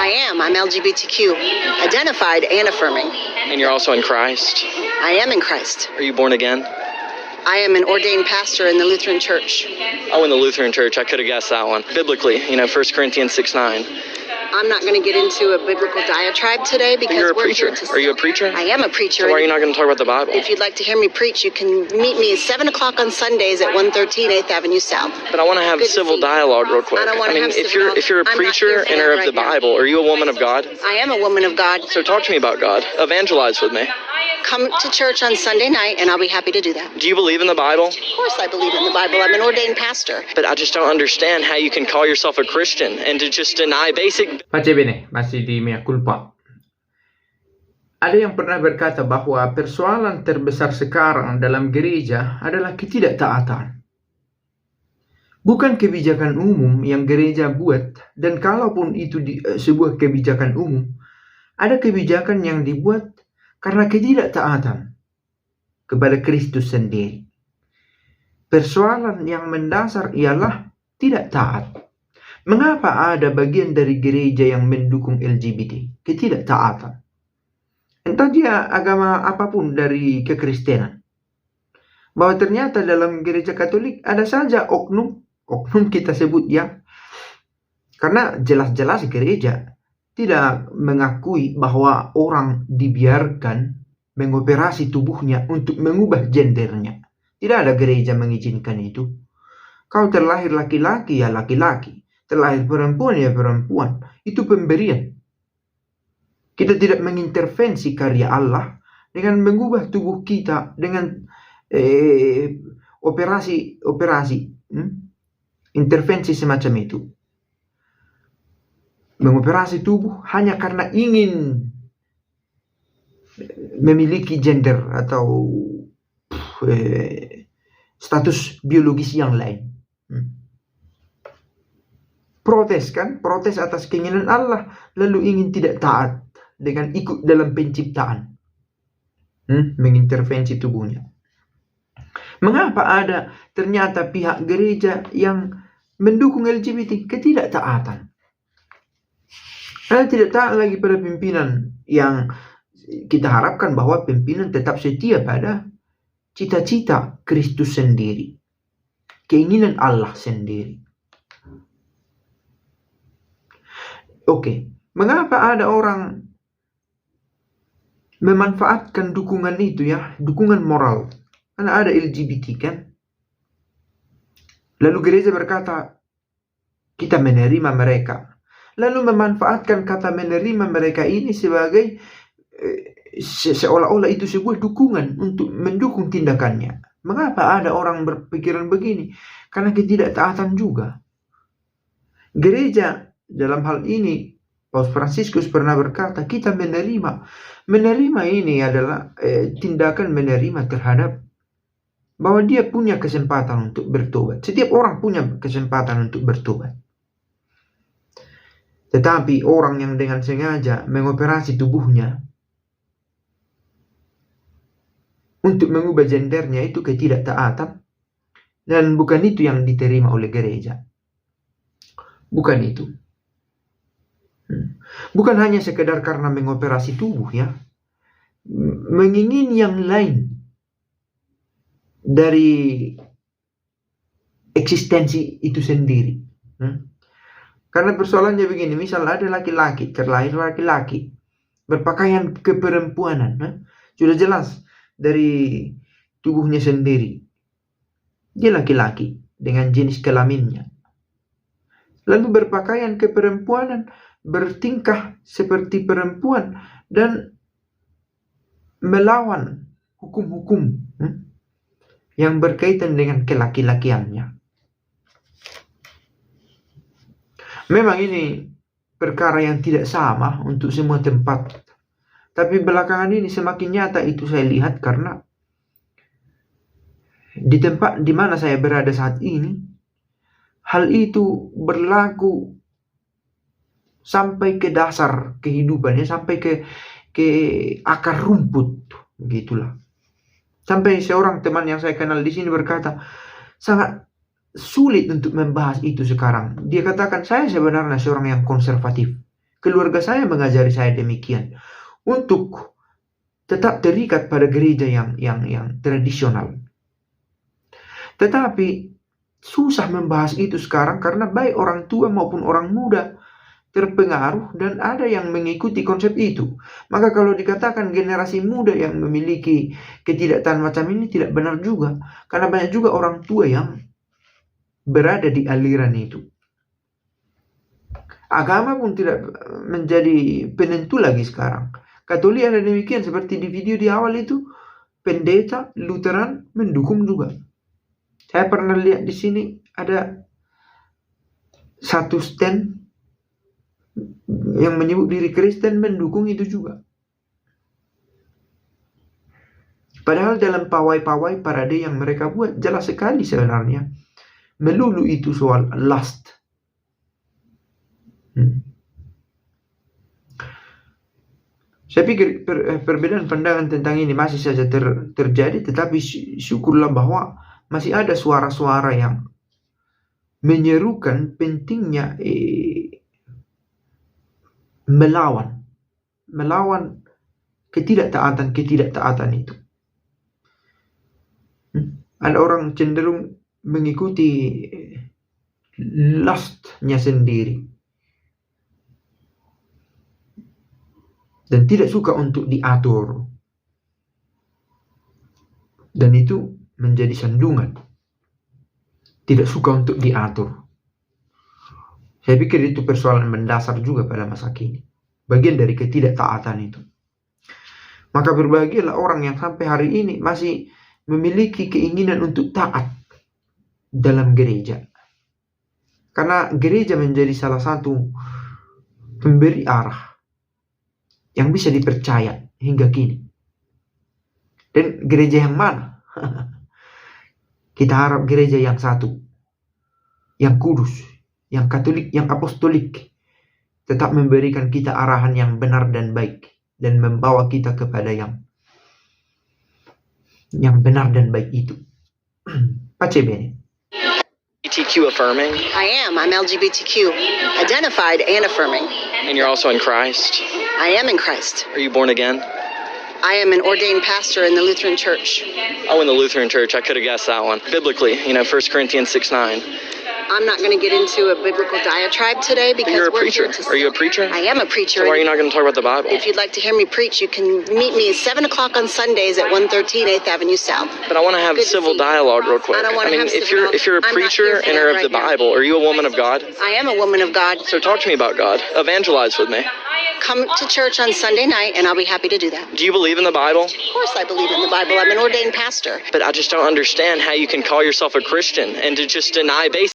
I am. I'm LGBTQ identified and affirming. And you're also in Christ? I am in Christ. Are you born again? I am an ordained pastor in the Lutheran Church. Oh, in the Lutheran Church. I could have guessed that one. Biblically, 1 Corinthians 6:9. I'm not going to get into a biblical diatribe today because You're a we're preacher. here to... Are you a preacher? I am a preacher. So why are you not going to talk about the Bible? If you'd like to hear me preach, you can meet me at 7 o'clock on Sundays at 113 8th Avenue South. But I want to have civil dialogue real quick. I don't want to have if civil you're a dialogue. preacher and are of the Bible, are you a woman of God? I am a woman of God. So talk to me about God. Evangelize with me. Come to church on Sunday night, and I'll be happy to do that. Do you believe in the Bible? Of course I believe in the Bible. I'm an ordained pastor. But I just don't understand how you can call yourself a Christian and to just deny basic... Baca bene, masih di mea culpa. Ada yang pernah berkata bahwa persoalan terbesar sekarang dalam gereja adalah ketidaktaatan. Bukan kebijakan umum yang gereja buat, dan kalaupun itu sebuah kebijakan umum, ada kebijakan yang dibuat karena ketidaktaatan kepada Kristus sendiri. Persoalan yang mendasar ialah tidak taat. Mengapa ada bagian dari gereja yang mendukung LGBT? Ketidaktaatan. Entah dia agama apapun dari kekristenan. Bahwa ternyata dalam gereja Katolik ada saja oknum kita sebut ya. Karena jelas-jelas gereja tidak mengakui bahwa orang dibiarkan mengoperasi tubuhnya untuk mengubah gendernya. Tidak ada gereja mengizinkan itu. Kau terlahir laki-laki ya laki-laki. Terlahir perempuan ya perempuan. Itu pemberian. Kita tidak mengintervensi karya Allah dengan mengubah tubuh kita dengan operasi, intervensi semacam itu. Mengoperasi tubuh hanya karena ingin memiliki gender atau status biologis yang lain. Protes atas keinginan Allah, lalu ingin tidak taat dengan ikut dalam penciptaan, mengintervensi tubuhnya. Mengapa ada ternyata pihak gereja yang mendukung LGBT? Ketidaktaatan. Karena tidak taat lagi pada pimpinan yang kita harapkan bahwa pimpinan tetap setia pada cita-cita Kristus sendiri, keinginan Allah sendiri. Oke, mengapa ada orang memanfaatkan dukungan itu ya, dukungan moral? Karena ada LGBT kan. Lalu gereja berkata, kita menerima mereka. Lalu memanfaatkan kata menerima mereka ini sebagai seolah-olah itu sebuah dukungan untuk mendukung tindakannya. Mengapa ada orang berpikiran begini? Karena ketidaktaatan juga. Gereja dalam hal ini, Paus Fransiskus pernah berkata, kita menerima. Menerima ini adalah tindakan menerima terhadap bahwa dia punya kesempatan untuk bertobat. Setiap orang punya kesempatan untuk bertobat. Tetapi orang yang dengan sengaja mengoperasi tubuhnya untuk mengubah gendernya itu ketidaktaatan. Dan bukan itu yang diterima oleh gereja. Bukan itu. Bukan hanya sekedar karena mengoperasi tubuh ya. Mengingini yang lain dari eksistensi itu sendiri. Karena persoalannya begini, misal ada laki-laki, terlahir laki-laki, berpakaian keperempuanan, sudah jelas dari tubuhnya sendiri. Dia laki-laki dengan jenis kelaminnya. Lalu berpakaian keperempuanan, bertingkah seperti perempuan dan melawan hukum-hukum yang berkaitan dengan kelaki-lakiannya. Memang ini perkara yang tidak sama untuk semua tempat. Tapi belakangan ini semakin nyata itu saya lihat karena di tempat di mana saya berada saat ini, hal itu berlaku sampai ke dasar kehidupannya, sampai ke akar rumput, begitulah. Sampai seorang teman yang saya kenal di sini berkata, sangat sulit untuk membahas itu sekarang. Dia katakan, saya sebenarnya seorang yang konservatif. Keluarga saya mengajari saya demikian. Untuk tetap terikat pada gereja yang tradisional. Tetapi susah membahas itu sekarang karena baik orang tua maupun orang muda terpengaruh dan ada yang mengikuti konsep itu. Maka kalau dikatakan generasi muda yang memiliki ketidaktahan macam ini tidak benar juga. Karena banyak juga orang tua yang berada di aliran itu. Agama pun tidak menjadi penentu lagi sekarang. Katolik ada demikian seperti di video di awal itu, pendeta Lutheran mendukung juga. Saya pernah lihat di sini ada satu stand yang menyebut diri Kristen mendukung itu juga. Padahal dalam pawai-pawai parade yang mereka buat jelas sekali sebenarnya. Melulu itu soal lust. Saya pikir perbedaan pandangan tentang ini masih saja terjadi, tetapi syukurlah bahwa masih ada suara-suara yang menyerukan pentingnya melawan ketidaktaatan itu. Ada orang cenderung mengikuti lustnya sendiri dan tidak suka untuk diatur, dan itu menjadi sandungan. Tidak suka untuk diatur. Saya pikir itu persoalan mendasar juga pada masa kini, bagian dari ketidaktaatan itu. Maka berbahagialah orang yang sampai hari ini masih memiliki keinginan untuk taat dalam gereja, karena gereja menjadi salah satu pemberi arah yang bisa dipercaya hingga kini. Dan gereja yang mana? Kita harap gereja yang satu, yang kudus, yang katolik, yang apostolik, tetap memberikan kita arahan yang benar dan baik, dan membawa kita kepada yang benar dan baik itu. Pace bene. LGBTQ affirming, I am. I'm LGBTQ identified and affirming. and you're also in Christ. I am in Christ. Are you born again? I am an ordained pastor in the Lutheran Church. Oh, in the Lutheran Church. I could have guessed that one. Biblically, 1 Corinthians 6:9. I'm not going to get into a biblical diatribe today because You're a we're preacher. here to Are you a preacher? I am a preacher. So why are you not going to talk about the Bible? If you'd like to hear me preach, you can meet me at 7 o'clock on Sundays at 113 8th Avenue South. But I want to have Good to civil see you. dialogue real quick. I don't wanna have if civil you're a I'm not preacher here for and that are of right the now. Bible, are you a woman of God? I am a woman of God. So talk to me about God. Evangelize with me. Come to church on Sunday night, and I'll be happy to do that. Do you believe in the Bible? Of course I believe in the Bible. I'm an ordained pastor. But I just don't understand how you can call yourself a Christian and to just deny basic